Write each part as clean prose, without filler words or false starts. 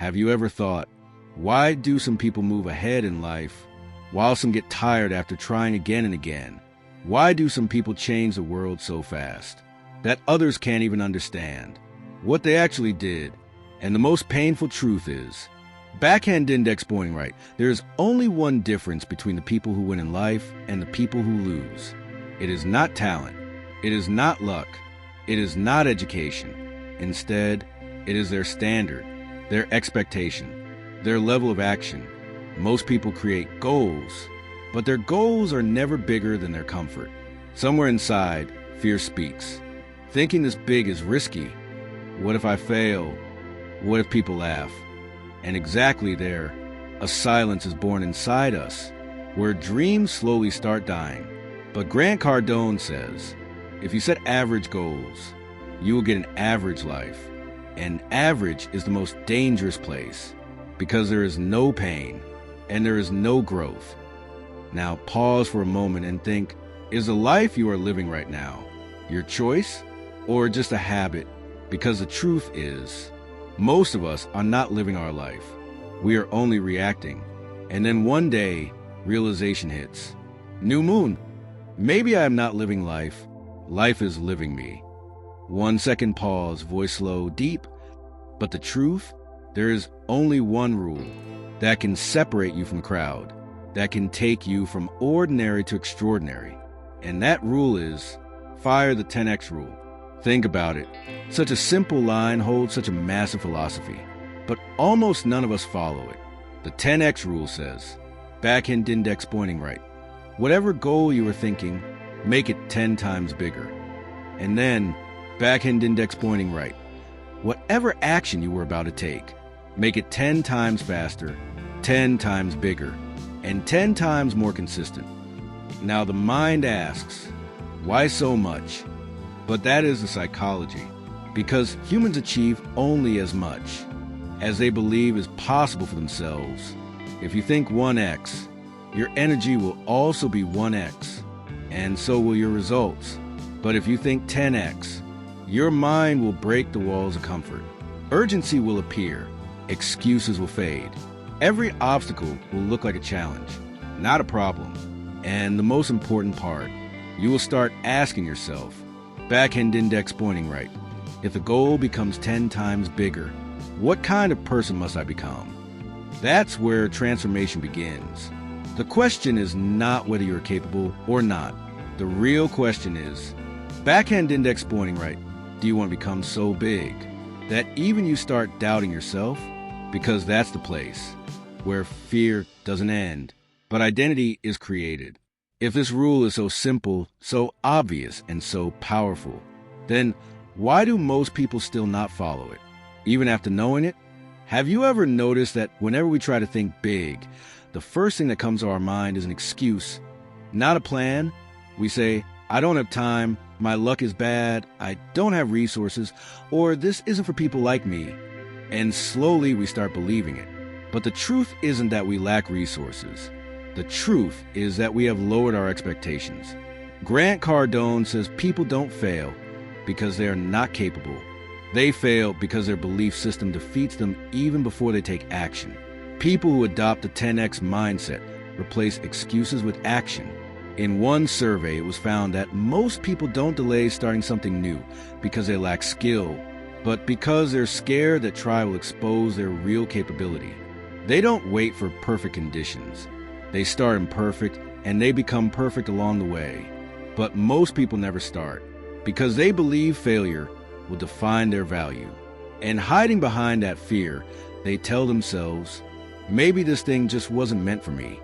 Have you ever thought, why do some people move ahead in life while some get tired after trying again and again? Why do some people change the world so fast that others can't even understand what they actually did? And the most painful truth is, backhand index pointing right, there is only one difference between the people who win in life and the people who lose. It is not talent. It is not luck. It is not education. Instead, it is their standard, their expectation, their level of action. Most people create goals, but their goals are never bigger than their comfort. Somewhere inside, fear speaks. Thinking this big is risky. What if I fail? What if people laugh? And exactly there, a silence is born inside us, where dreams slowly start dying. But Grant Cardone says, if you set average goals, you will get an average life. And average is the most dangerous place, because there is no pain and there is no growth. Now pause for a moment and think, is the life you are living right now your choice or just a habit? Because the truth is, most of us are not living our life. We are only reacting. And then one day, realization hits. New moon. Maybe I am not living life. Life is living me. 1 second pause, voice low, deep. But the truth, there is only one rule that can separate you from the crowd, that can take you from ordinary to extraordinary. And that rule is, fire the 10x rule. Think about it. Such a simple line holds such a massive philosophy, but almost none of us follow it. The 10x rule says, backhand index pointing right. Whatever goal you are thinking, make it 10 times bigger. And then, backhand index pointing right. Whatever action you were about to take, make it 10 times faster, 10 times bigger, and 10 times more consistent. Now the mind asks, why so much? But that is the psychology, because humans achieve only as much as they believe is possible for themselves. If you think 1x, your energy will also be 1x, and so will your results. But if you think 10x, your mind will break the walls of comfort. Urgency will appear. Excuses will fade. Every obstacle will look like a challenge, not a problem. And the most important part, you will start asking yourself, backhand index pointing right, if the goal becomes 10 times bigger, what kind of person must I become? That's where transformation begins. The question is not whether you're capable or not. The real question is, backhand index pointing right, do you want to become so big that even you start doubting yourself? Because that's the place where fear doesn't end, but identity is created. If this rule is so simple, so obvious, and so powerful, then why do most people still not follow it, even after knowing it? Have you ever noticed that whenever we try to think big, the first thing that comes to our mind is an excuse, not a plan? We say, I don't have time, my luck is bad, I don't have resources, or this isn't for people like me. And slowly we start believing it. But the truth isn't that we lack resources. The truth is that we have lowered our expectations. Grant Cardone says people don't fail because they are not capable. They fail because their belief system defeats them even before they take action. People who adopt the 10x mindset replace excuses with action. In one survey, it was found that most people don't delay starting something new because they lack skill, but because they're scared that try will expose their real capability. They don't wait for perfect conditions. They start imperfect, and they become perfect along the way. But most people never start, because they believe failure will define their value. And hiding behind that fear, they tell themselves, maybe this thing just wasn't meant for me.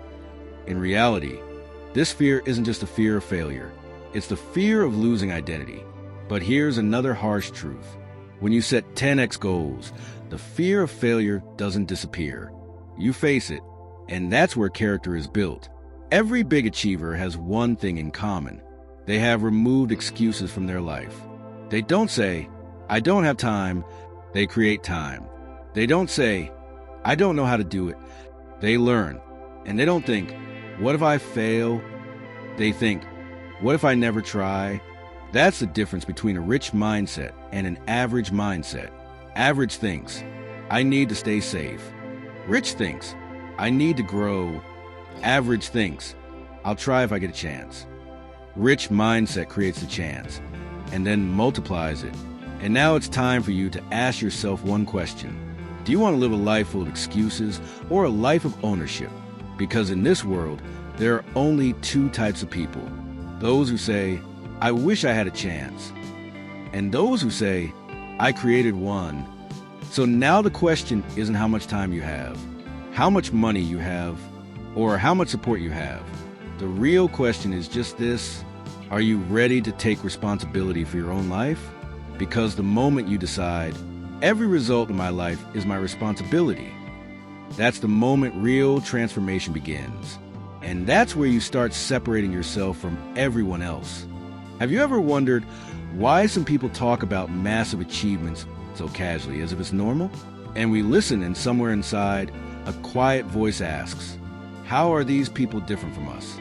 In reality, this fear isn't just a fear of failure. It's the fear of losing identity. But here's another harsh truth. When you set 10x goals, the fear of failure doesn't disappear. You face it, and that's where character is built. Every big achiever has one thing in common. They have removed excuses from their life. They don't say, I don't have time. They create time. They don't say, I don't know how to do it. They learn. And they don't think, what if I fail? They think, what if I never try? That's the difference between a rich mindset and an average mindset. Average thinks, I need to stay safe. Rich thinks, I need to grow. Average thinks, I'll try if I get a chance. Rich mindset creates the chance and then multiplies it. And now it's time for you to ask yourself one question. Do you want to live a life full of excuses or a life of ownership? Because in this world, there are only two types of people. Those who say, I wish I had a chance. And those who say, I created one. So now the question isn't how much time you have, how much money you have, or how much support you have. The real question is just this: are you ready to take responsibility for your own life? Because the moment you decide, every result of my life is my responsibility, that's the moment real transformation begins. And that's where you start separating yourself from everyone else. Have you ever wondered why some people talk about massive achievements so casually, as if it's normal? And we listen, and somewhere inside, a quiet voice asks, how are these people different from us?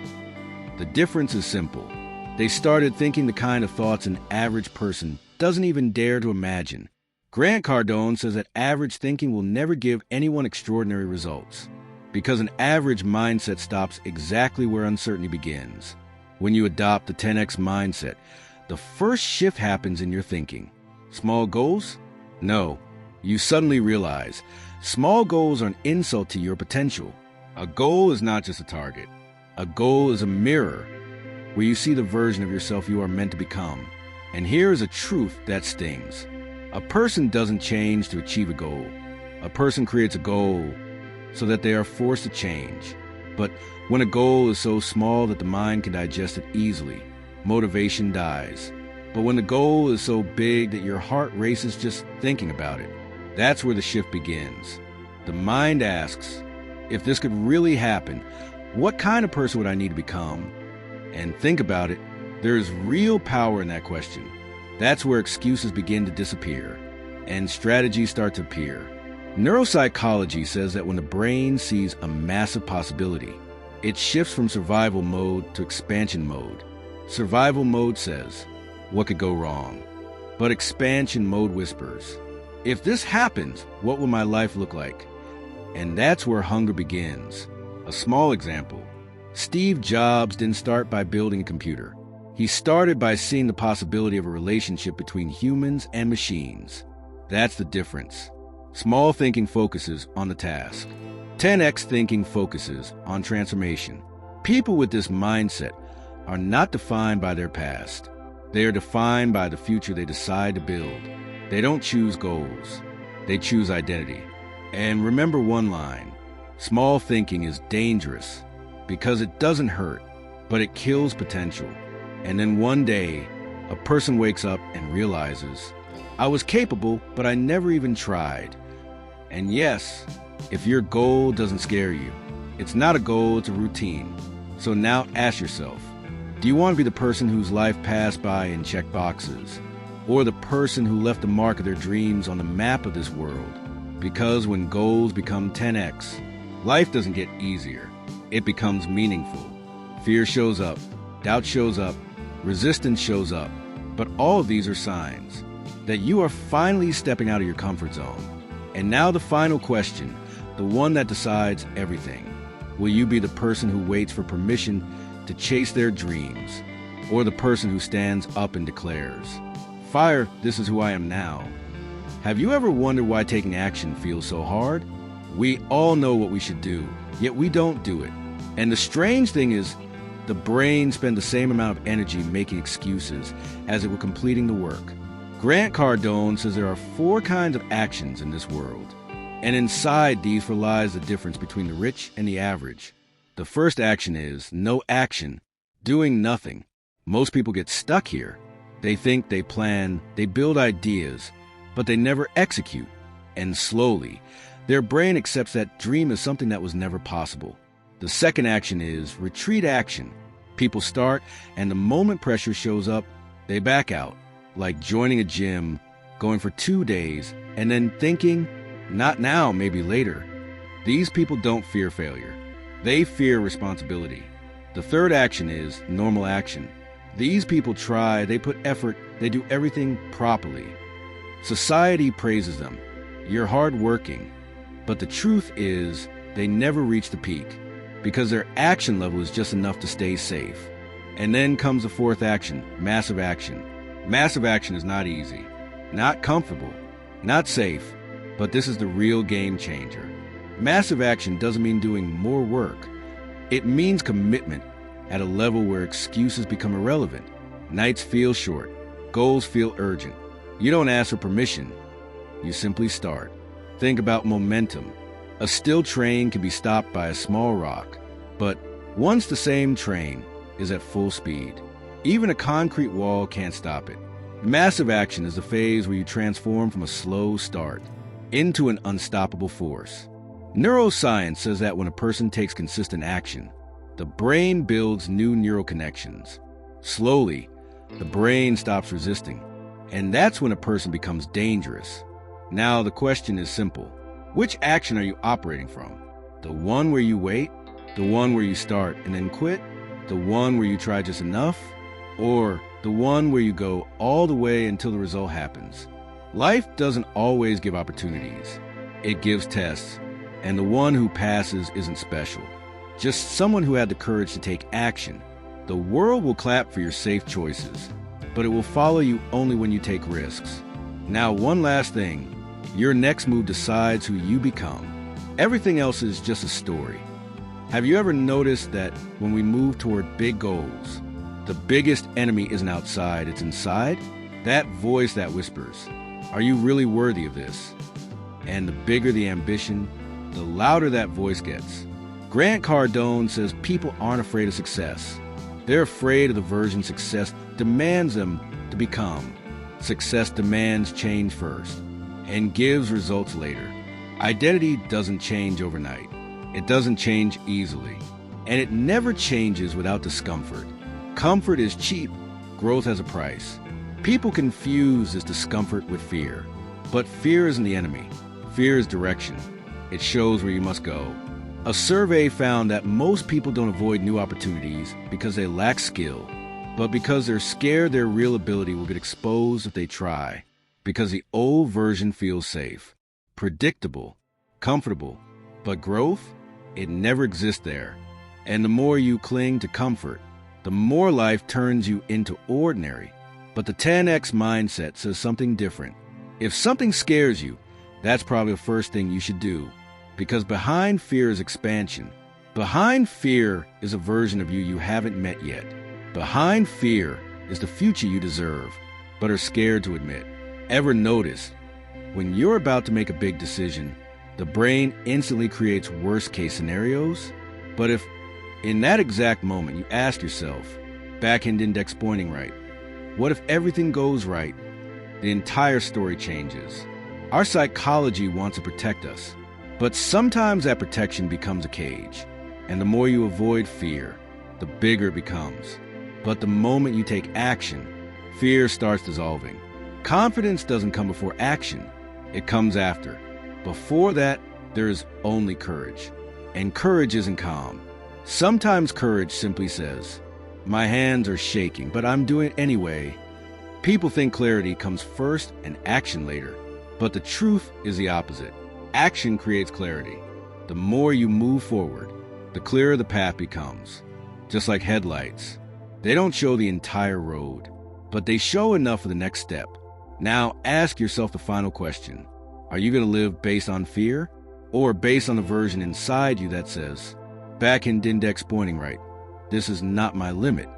The difference is simple. They started thinking the kind of thoughts an average person doesn't even dare to imagine. Grant Cardone says that average thinking will never give anyone extraordinary results, because an average mindset stops exactly where uncertainty begins. When you adopt the 10x mindset, the first shift happens in your thinking. Small goals? No. You suddenly realize small goals are an insult to your potential. A goal is not just a target. A goal is a mirror where you see the version of yourself you are meant to become. And here is a truth that stings. A person doesn't change to achieve a goal. A person creates a goal so that they are forced to change. But when a goal is so small that the mind can digest it easily, motivation dies. But when the goal is so big that your heart races just thinking about it, that's where the shift begins. The mind asks, if this could really happen, what kind of person would I need to become? And think about it, there is real power in that question. That's where excuses begin to disappear and strategies start to appear. Neuropsychology says that when the brain sees a massive possibility, it shifts from survival mode to expansion mode. Survival mode says, what could go wrong? But expansion mode whispers, if this happens, what will my life look like? And that's where hunger begins. A small example. Steve Jobs didn't start by building a computer. He started by seeing the possibility of a relationship between humans and machines. That's the difference. Small thinking focuses on the task. 10x thinking focuses on transformation. People with this mindset are not defined by their past. They are defined by the future they decide to build. They don't choose goals. They choose identity. And remember one line, small thinking is dangerous because it doesn't hurt, but it kills potential. And then one day, a person wakes up and realizes, I was capable, but I never even tried. And yes, if your goal doesn't scare you, it's not a goal, it's a routine. So now ask yourself, do you want to be the person whose life passed by in check boxes, or the person who left the mark of their dreams on the map of this world? Because when goals become 10x, life doesn't get easier, it becomes meaningful. Fear shows up, doubt shows up, resistance shows up, but all of these are signs that you are finally stepping out of your comfort zone. And now the final question, the one that decides everything. Will you be the person who waits for permission to chase their dreams, or the person who stands up and declares, fire, this is who I am now? Have you ever wondered why taking action feels so hard? We all know what we should do, yet we don't do it. And the strange thing is, the brain spends the same amount of energy making excuses as it were completing the work. Grant Cardone says there are 4 kinds of actions in this world, and inside these lies the difference between the rich and the average. The first action is no action, doing nothing. Most people get stuck here. They think, they plan, they build ideas, but they never execute. And slowly, their brain accepts that dream as something that was never possible. The second action is retreat action. People start, and the moment pressure shows up, they back out, like joining a gym, going for 2 days, and then thinking, not now, maybe later. These people don't fear failure. They fear responsibility. The third action is normal action. These people try, they put effort, they do everything properly. Society praises them. you're hardworking. But the truth is, they never reach the peak because their action level is just enough to stay safe. And then comes the fourth action, massive action. Massive action is not easy, not comfortable, not safe, but this is the real game changer. Massive action doesn't mean doing more work. It means commitment at a level where excuses become irrelevant. Nights feel short, goals feel urgent. You don't ask for permission, you simply start. Think about momentum. A still train can be stopped by a small rock, but once the same train is at full speed, even a concrete wall can't stop it. Massive action is the phase where you transform from a slow start into an unstoppable force. Neuroscience says that when a person takes consistent action, the brain builds new neural connections. Slowly, the brain stops resisting, and that's when a person becomes dangerous. Now, the question is simple. Which action are you operating from? The one where you wait? The one where you start and then quit? The one where you try just enough? Or the one where you go all the way until the result happens? Life doesn't always give opportunities. It gives tests, and the one who passes isn't special. Just someone who had the courage to take action. The world will clap for your safe choices, but it will follow you only when you take risks. Now, one last thing. Your next move decides who you become. Everything else is just a story. Have you ever noticed that when we move toward big goals, the biggest enemy isn't outside, it's inside? That voice that whispers, "Are you really worthy of this?" And the bigger the ambition, the louder that voice gets. Grant Cardone says people aren't afraid of success. They're afraid of the version success demands them to become. Success demands change first and gives results later. Identity doesn't change overnight. It doesn't change easily. And it never changes without discomfort. Comfort is cheap. Growth has a price. People confuse this discomfort with fear. But fear isn't the enemy. Fear is direction. It shows where you must go. A survey found that most people don't avoid new opportunities because they lack skill, but because they're scared their real ability will get exposed if they try. Because the old version feels safe, predictable, comfortable. But growth, it never exists there. And the more you cling to comfort, the more life turns you into ordinary. But the 10X mindset says something different. If something scares you, that's probably the first thing you should do. Because behind fear is expansion. Behind fear is a version of you you haven't met yet. Behind fear is the future you deserve, but are scared to admit. Ever notice, when you're about to make a big decision, the brain instantly creates worst-case scenarios? But if, in that exact moment, you ask yourself, back-end index pointing right, what if everything goes right? The entire story changes. Our psychology wants to protect us, but sometimes that protection becomes a cage. And the more you avoid fear, the bigger it becomes. But the moment you take action, fear starts dissolving. Confidence doesn't come before action. It comes after. Before that, there is only courage. And courage isn't calm. Sometimes courage simply says, "My hands are shaking, but I'm doing it anyway." People think clarity comes first and action later. But the truth is the opposite. Action creates clarity. The more you move forward, the clearer the path becomes. Just like headlights. They don't show the entire road, but they show enough for the next step. Now ask yourself the final question. Are you going to live based on fear or based on the version inside you that says, back-end index pointing right, this is not my limit?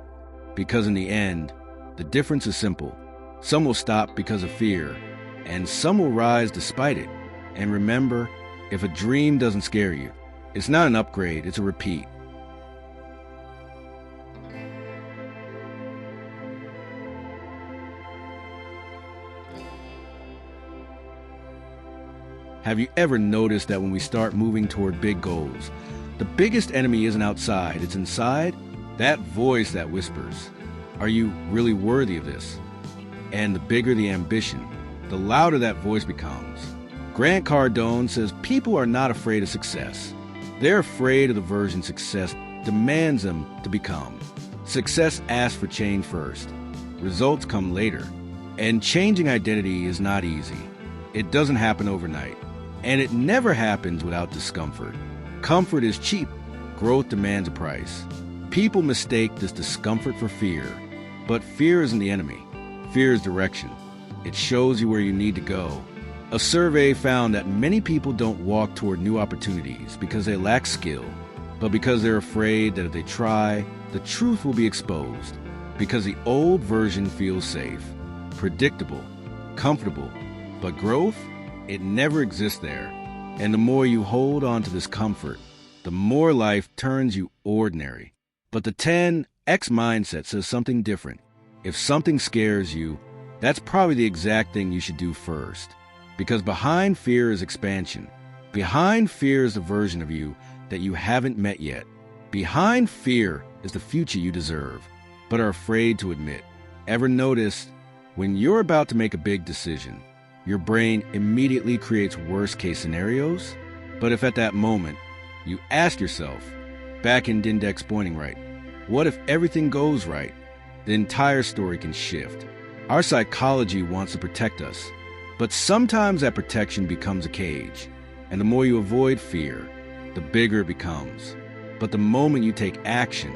Because in the end, the difference is simple. Some will stop because of fear, and some will rise despite it. And remember, if a dream doesn't scare you, it's not an upgrade, it's a repeat. Have you ever noticed that when we start moving toward big goals, the biggest enemy isn't outside, it's inside? That voice that whispers, "Are you really worthy of this?" And the bigger the ambition, the louder that voice becomes. Grant Cardone says people are not afraid of success. They're afraid of the version success demands them to become. Success asks for change first. Results come later. And changing identity is not easy. It doesn't happen overnight. And it never happens without discomfort. Comfort is cheap. Growth demands a price. People mistake this discomfort for fear. But fear isn't the enemy. Fear is direction. It shows you where you need to go. A survey found that many people don't walk toward new opportunities because they lack skill, but because they're afraid that if they try, the truth will be exposed. Because the old version feels safe, predictable, comfortable. But growth, it never exists there. And the more you hold on to this comfort, the more life turns you ordinary. But the 10X mindset says something different. If something scares you, that's probably the exact thing you should do first. Because behind fear is expansion. Behind fear is the version of you that you haven't met yet. Behind fear is the future you deserve, but are afraid to admit. Ever noticed when you're about to make a big decision, your brain immediately creates worst-case scenarios? But if at that moment you ask yourself, back-end index pointing right, what if everything goes right? The entire story can shift. Our psychology wants to protect us, but sometimes that protection becomes a cage. And the more you avoid fear, the bigger it becomes. But the moment you take action,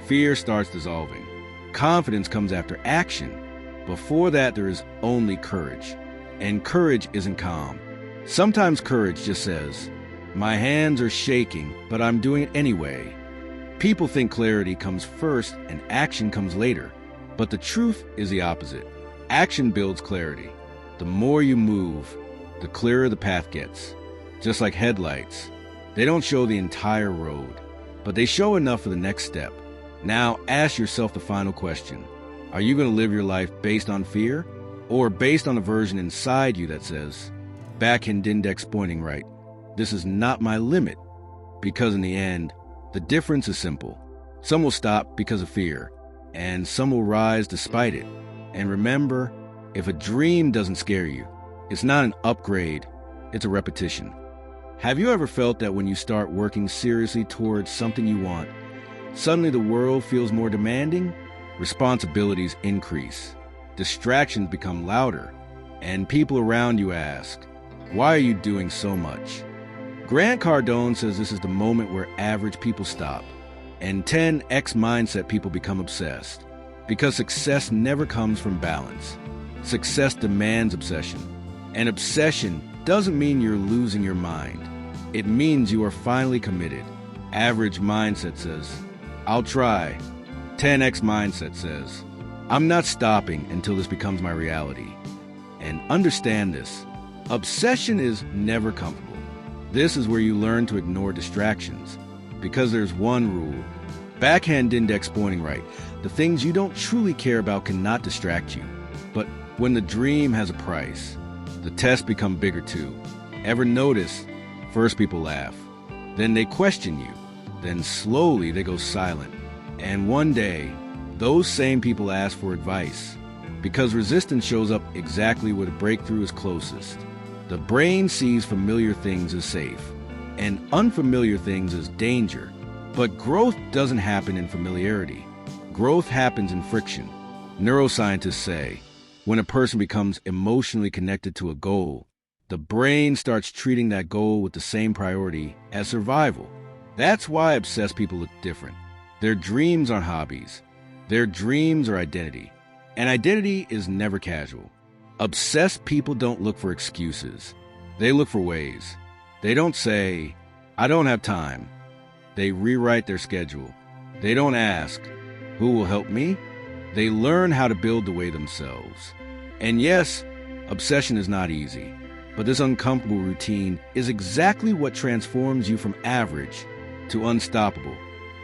fear starts dissolving. Confidence comes after action. Before that, there is only courage. And courage isn't calm. Sometimes courage just says, my hands are shaking, but I'm doing it anyway. People think clarity comes first and action comes later. But the truth is the opposite. Action builds clarity. The more you move, the clearer the path gets. Just like headlights, they don't show the entire road, but they show enough for the next step. Now ask yourself the final question. Are you going to live your life based on fear, or based on a version inside you that says, back-end index pointing right, this is not my limit? Because in the end, the difference is simple. Some will stop because of fear, and some will rise despite it. And remember, if a dream doesn't scare you, it's not an upgrade, it's a repetition. Have you ever felt that when you start working seriously towards something you want, suddenly the world feels more demanding? Responsibilities increase, distractions become louder, and people around you ask, why are you doing so much? Grant Cardone says this is the moment where average people stop, and 10X mindset people become obsessed. Because success never comes from balance. Success demands obsession. And obsession doesn't mean you're losing your mind. It means you are finally committed. Average mindset says, I'll try. 10X mindset says, I'm not stopping until this becomes my reality. And understand this, obsession is never comfortable. This is where you learn to ignore distractions. Because there's one rule. Backhand index pointing right. The things you don't truly care about cannot distract you. But when the dream has a price, the tests become bigger too. Ever notice, first people laugh, then they question you, then slowly they go silent. And one day, those same people ask for advice. Because resistance shows up exactly where the breakthrough is closest. The brain sees familiar things as safe, and unfamiliar things as danger. But growth doesn't happen in familiarity. Growth happens in friction. Neuroscientists say, when a person becomes emotionally connected to a goal, the brain starts treating that goal with the same priority as survival. That's why obsessed people look different. Their dreams aren't hobbies. Their dreams are identity. And identity is never casual. Obsessed people don't look for excuses. They look for ways. They don't say, I don't have time. They rewrite their schedule. They don't ask, who will help me? They learn how to build the way themselves. And yes, obsession is not easy, but this uncomfortable routine is exactly what transforms you from average to unstoppable.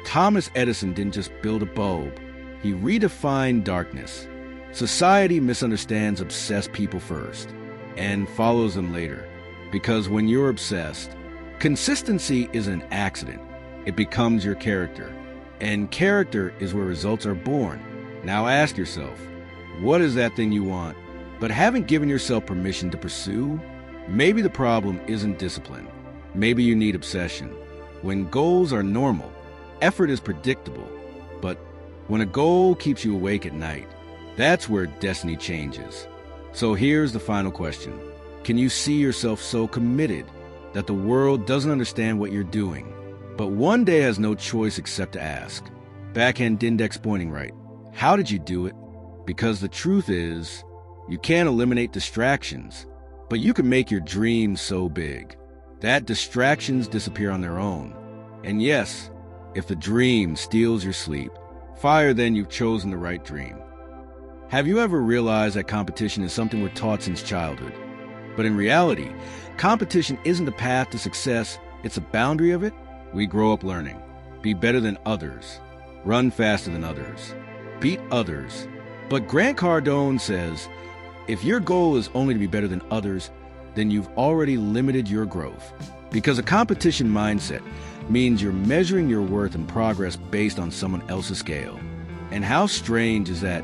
Thomas Edison didn't just build a bulb, he redefined darkness. Society misunderstands obsessed people first and follows them later, because when you're obsessed, consistency isn't an accident. It becomes your character, and character is where results are born. Now ask yourself, what is that thing you want, but haven't given yourself permission to pursue? Maybe the problem isn't discipline. Maybe you need obsession. When goals are normal, effort is predictable. But when a goal keeps you awake at night, that's where destiny changes. So here's the final question. Can you see yourself so committed that the world doesn't understand what you're doing, but one day has no choice except to ask, backhand index pointing right, how did you do it? Because the truth is, you can't eliminate distractions, but you can make your dreams so big that distractions disappear on their own. And yes, if the dream steals your sleep, fire then you've chosen the right dream. Have you ever realized that competition is something we're taught since childhood? But in reality, competition isn't the path to success, it's a boundary of it. We grow up learning. Be better than others. Run faster than others. Beat others. But Grant Cardone says, if your goal is only to be better than others, then you've already limited your growth. Because a competition mindset means you're measuring your worth and progress based on someone else's scale. And how strange is that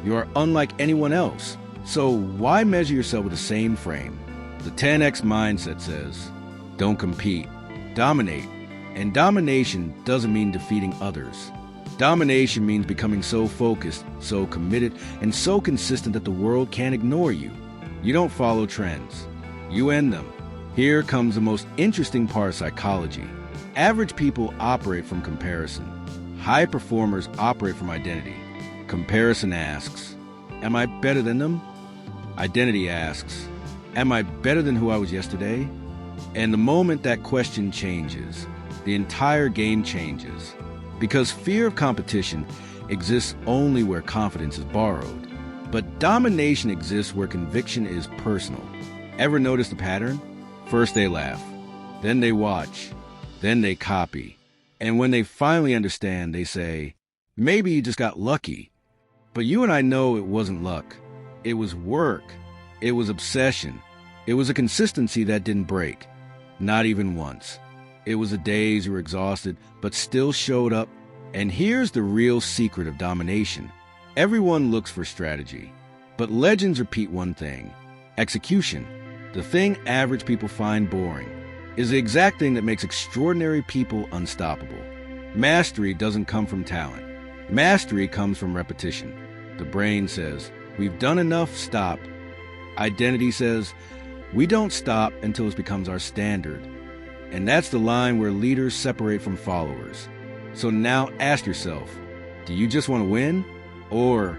you are unlike anyone else. So why measure yourself with the same frame? The 10X mindset says, don't compete, dominate. And domination doesn't mean defeating others. Domination means becoming so focused, so committed, and so consistent that the world can't ignore you. You don't follow trends. You end them. Here comes the most interesting part of psychology. Average people operate from comparison. High performers operate from identity. Comparison asks, am I better than them? Identity asks, am I better than who I was yesterday? And the moment that question changes, the entire game changes. Because fear of competition exists only where confidence is borrowed. But domination exists where conviction is personal. Ever notice the pattern? First they laugh, then they watch, then they copy. And when they finally understand, they say, maybe you just got lucky. But you and I know it wasn't luck. It was work. It was obsession. It was a consistency that didn't break. Not even once. It was the days you were exhausted, but still showed up. And here's the real secret of domination. Everyone looks for strategy, but legends repeat one thing: execution. The thing average people find boring is the exact thing that makes extraordinary people unstoppable. Mastery doesn't come from talent. Mastery comes from repetition. The brain says, we've done enough, stop. Identity says, we don't stop until it becomes our standard. And that's the line where leaders separate from followers. So now ask yourself, do you just want to win? Or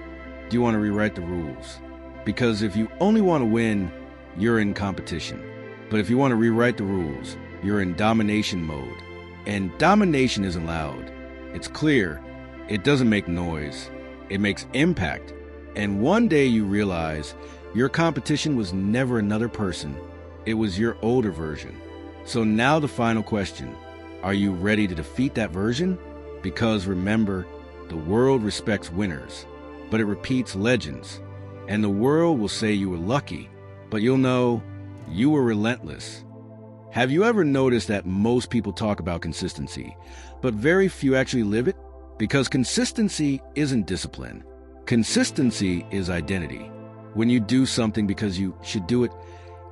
do you want to rewrite the rules? Because if you only want to win, you're in competition. But if you want to rewrite the rules, you're in domination mode. And domination isn't loud. It's clear. It doesn't make noise. It makes impact. And one day you realize your competition was never another person. It was your older version. So now the final question. Are you ready to defeat that version? Because remember, the world respects winners, but it repeats legends. And the world will say you were lucky, but you'll know you were relentless. Have you ever noticed that most people talk about consistency, but very few actually live it? Because consistency isn't discipline. Consistency is identity. When you do something because you should do it,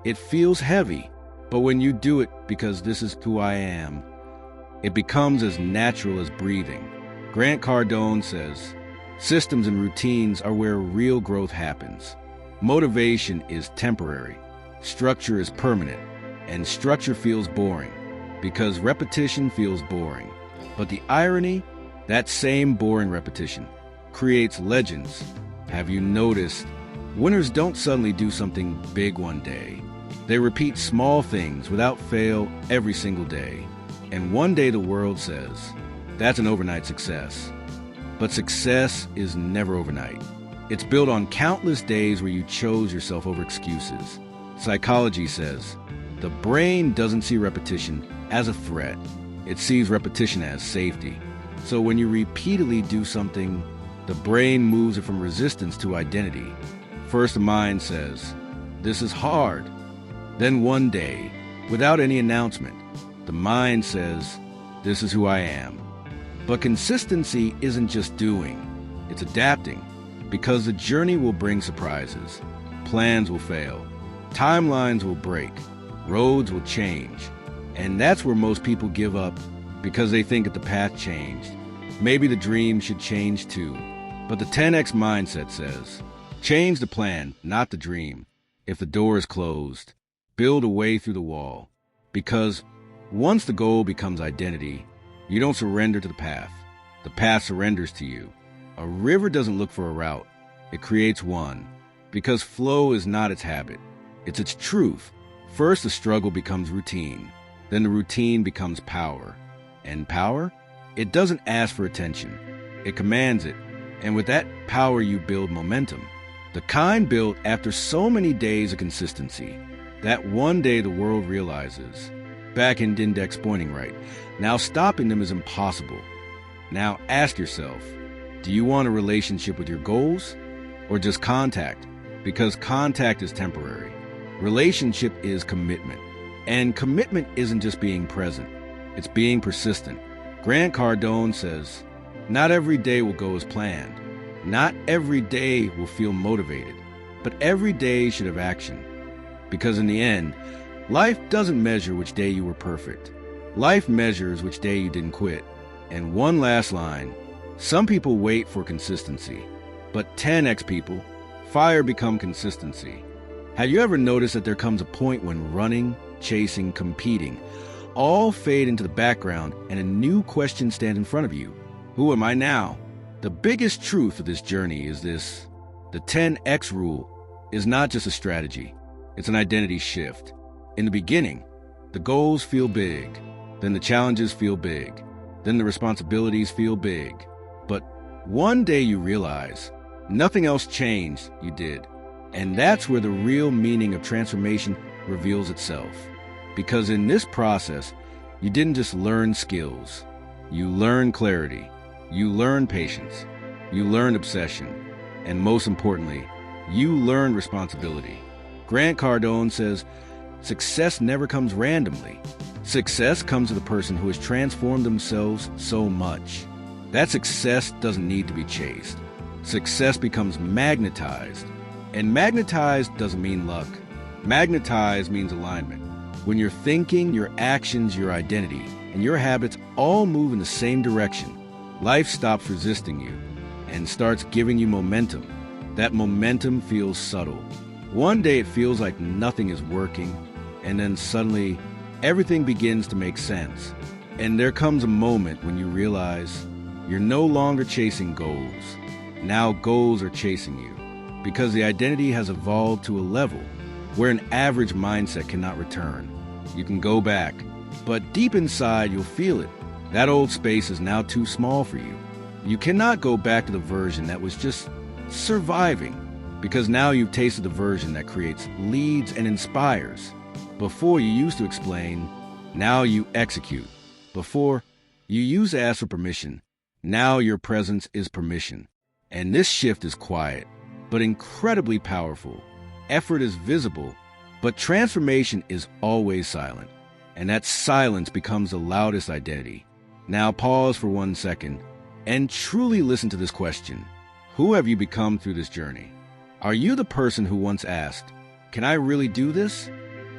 it feels heavy. But when you do it because this is who I am, it becomes as natural as breathing. Grant Cardone says, systems and routines are where real growth happens. Motivation is temporary. Structure is permanent. And structure feels boring because repetition feels boring. But the irony, that same boring repetition creates legends. Have you noticed? Winners don't suddenly do something big one day. They repeat small things without fail every single day. And one day the world says, that's an overnight success. But success is never overnight. It's built on countless days where you chose yourself over excuses. Psychology says, the brain doesn't see repetition as a threat. It sees repetition as safety. So when you repeatedly do something, the brain moves it from resistance to identity. First the mind says, this is hard. Then one day, without any announcement, the mind says, this is who I am. But consistency isn't just doing, it's adapting. Because the journey will bring surprises. Plans will fail. Timelines will break. Roads will change. And that's where most people give up because they think that the path changed. Maybe the dream should change too. But the 10X mindset says, change the plan, not the dream. If the door is closed, Build a way through the wall. Because once the goal becomes identity, you don't surrender to the path. The path surrenders to you. A river doesn't look for a route. It creates one. Because flow is not its habit. It's its truth. First, the struggle becomes routine. Then the routine becomes power. And power? It doesn't ask for attention. It commands it. And with that power, you build momentum. The kind built after so many days of consistency that one day the world realizes, back-end index pointing right, now stopping them is impossible. Now ask yourself, do you want a relationship with your goals or just contact? Because contact is temporary. Relationship is commitment. And commitment isn't just being present. It's being persistent. Grant Cardone says, not every day will go as planned. Not every day will feel motivated. But every day should have action. Because in the end, life doesn't measure which day you were perfect. Life measures which day you didn't quit. And one last line, some people wait for consistency, but 10x people, fire become consistency. Have you ever noticed that there comes a point when running, chasing, competing, all fade into the background and a new question stands in front of you? Who am I now? The biggest truth of this journey is this. The 10x rule is not just a strategy. It's an identity shift. In the beginning, the goals feel big. Then the challenges feel big. Then the responsibilities feel big. But one day you realize nothing else changed, you did. And that's where the real meaning of transformation reveals itself. Because in this process, you didn't just learn skills. You learned clarity. You learned patience. You learned obsession. And most importantly, you learned responsibility. Grant Cardone says, success never comes randomly. Success comes to the person who has transformed themselves so much. That success doesn't need to be chased. Success becomes magnetized. And magnetized doesn't mean luck. Magnetized means alignment. When your thinking, your actions, your identity, and your habits all move in the same direction, life stops resisting you and starts giving you momentum. That momentum feels subtle. One day it feels like nothing is working, and then suddenly everything begins to make sense. And there comes a moment when you realize you're no longer chasing goals. Now goals are chasing you, because the identity has evolved to a level where an average mindset cannot return. You can go back, but deep inside you'll feel it. That old space is now too small for you. You cannot go back to the version that was just surviving, because now you've tasted the version that creates, leads, and inspires. Before you used to explain, now you execute. Before, you used to ask for permission. Now your presence is permission. And this shift is quiet, but incredibly powerful. Effort is visible, but transformation is always silent. And that silence becomes the loudest identity. Now pause for 1 second and truly listen to this question. Who have you become through this journey? Are you the person who once asked, can I really do this?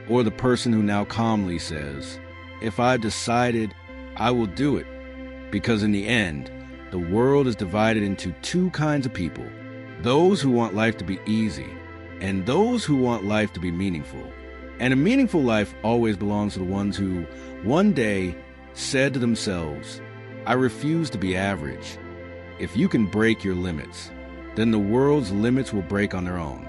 Or the person who now calmly says, if I've decided, I will do it? Because in the end, the world is divided into two kinds of people. Those who want life to be easy, and those who want life to be meaningful. And a meaningful life always belongs to the ones who, one day, said to themselves, I refuse to be average. If you can break your limits, then the world's limits will break on their own.